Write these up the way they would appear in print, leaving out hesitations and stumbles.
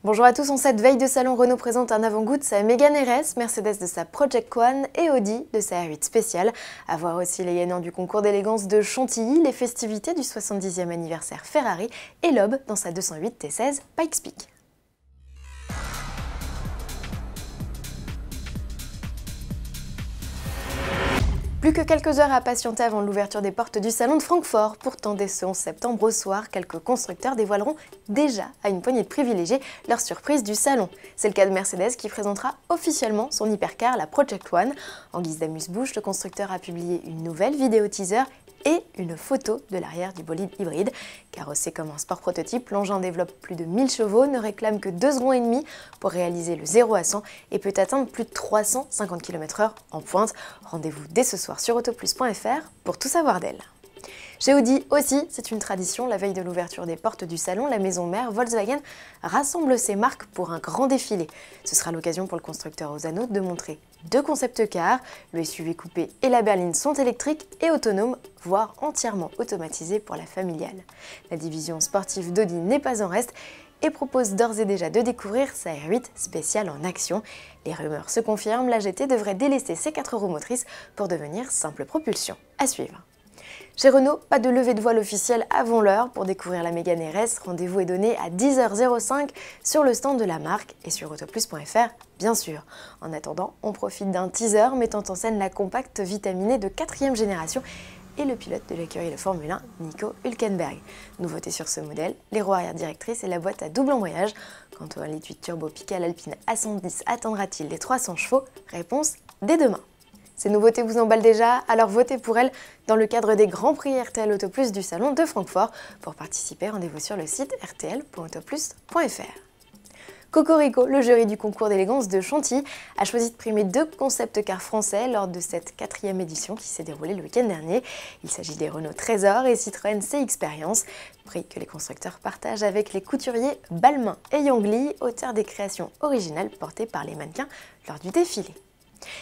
Bonjour à tous, en cette veille de salon, Renault présente un avant-goût de sa Mégane RS, Mercedes de sa Project One et Audi de sa R8 spéciale. À voir aussi les gagnants du concours d'élégance de Chantilly, les festivités du 70e anniversaire Ferrari et l'Aube dans sa 208 T16 Pikes Peak. Plus que quelques heures à patienter avant l'ouverture des portes du salon de Francfort. Pourtant, dès ce 11 septembre au soir, quelques constructeurs dévoileront déjà à une poignée de privilégiés leur surprise du salon. C'est le cas de Mercedes qui présentera officiellement son hypercar, la Project One. En guise d'amuse-bouche, le constructeur a publié une nouvelle vidéo teaser et une photo de l'arrière du bolide hybride. Carrossé comme un sport prototype, l'engin développe plus de 1000 chevaux, ne réclame que 2 secondes et demie pour réaliser le 0 à 100 et peut atteindre plus de 350 km/h en pointe. Rendez-vous dès ce soir sur autoplus.fr pour tout savoir d'elle. Chez Audi aussi, c'est une tradition, la veille de l'ouverture des portes du salon, la maison mère Volkswagen rassemble ses marques pour un grand défilé. Ce sera l'occasion pour le constructeur Ozzano de montrer 2 concept cars, le SUV coupé et la berline sont électriques et autonomes, voire entièrement automatisés pour la familiale. La division sportive d'Audi n'est pas en reste et propose d'ores et déjà de découvrir sa R8 spéciale en action. Les rumeurs se confirment, la GT devrait délaisser ses 4 roues motrices pour devenir simple propulsion. À suivre. Chez Renault, pas de levée de voile officielle avant l'heure. Pour découvrir la Mégane RS, rendez-vous est donné à 10h05 sur le stand de la marque et sur autoplus.fr, bien sûr. En attendant, on profite d'un teaser mettant en scène la compacte vitaminée de 4e génération et le pilote de l'écurie de Formule 1, Nico Hülkenberg. Nouveauté sur ce modèle, les roues arrière directrices et la boîte à double embrayage. Quant au 1,8 litre turbo piqué à l'Alpine A110 atteindra-t-il les 300 chevaux? Réponse dès demain. Ces nouveautés vous emballent déjà, alors votez pour elles dans le cadre des Grands Prix RTL Autoplus du salon de Francfort. Pour participer, rendez-vous sur le site rtl.autoplus.fr. Cocorico, le jury du concours d'élégance de Chantilly, a choisi de primer 2 concept cars français lors de cette 4e édition qui s'est déroulée le week-end dernier. Il s'agit des Renault Trésor et Citroën C-Experience, prix que les constructeurs partagent avec les couturiers Balmain et Yongli, auteurs des créations originales portées par les mannequins lors du défilé.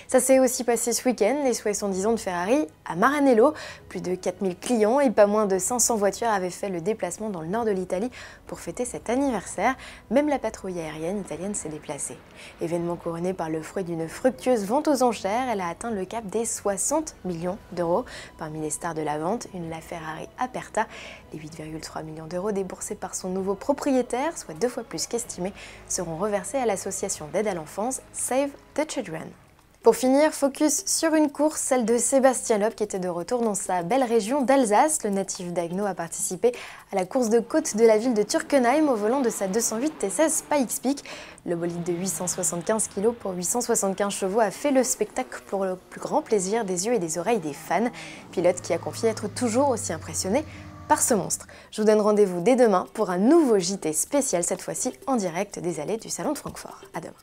Ça s'est aussi passé ce week-end, les 70 ans de Ferrari à Maranello. Plus de 4000 clients et pas moins de 500 voitures avaient fait le déplacement dans le nord de l'Italie pour fêter cet anniversaire. Même la patrouille aérienne italienne s'est déplacée. Événement couronné par le fruit d'une fructueuse vente aux enchères, elle a atteint le cap des 60 millions d'euros. Parmi les stars de la vente, une LaFerrari Aperta. Les 8,3 millions d'euros déboursés par son nouveau propriétaire, soit 2 fois plus qu'estimé, seront reversés à l'association d'aide à l'enfance Save the Children. Pour finir, focus sur une course, celle de Sébastien Loeb qui était de retour dans sa belle région d'Alsace. Le natif d'Agno a participé à la course de côte de la ville de Turkenheim au volant de sa 208 T16 Pikes Peak. Le bolide de 875 kg pour 875 chevaux a fait le spectacle pour le plus grand plaisir des yeux et des oreilles des fans. Pilote qui a confié être toujours aussi impressionné par ce monstre. Je vous donne rendez-vous dès demain pour un nouveau JT spécial, cette fois-ci en direct des allées du salon de Francfort. À demain.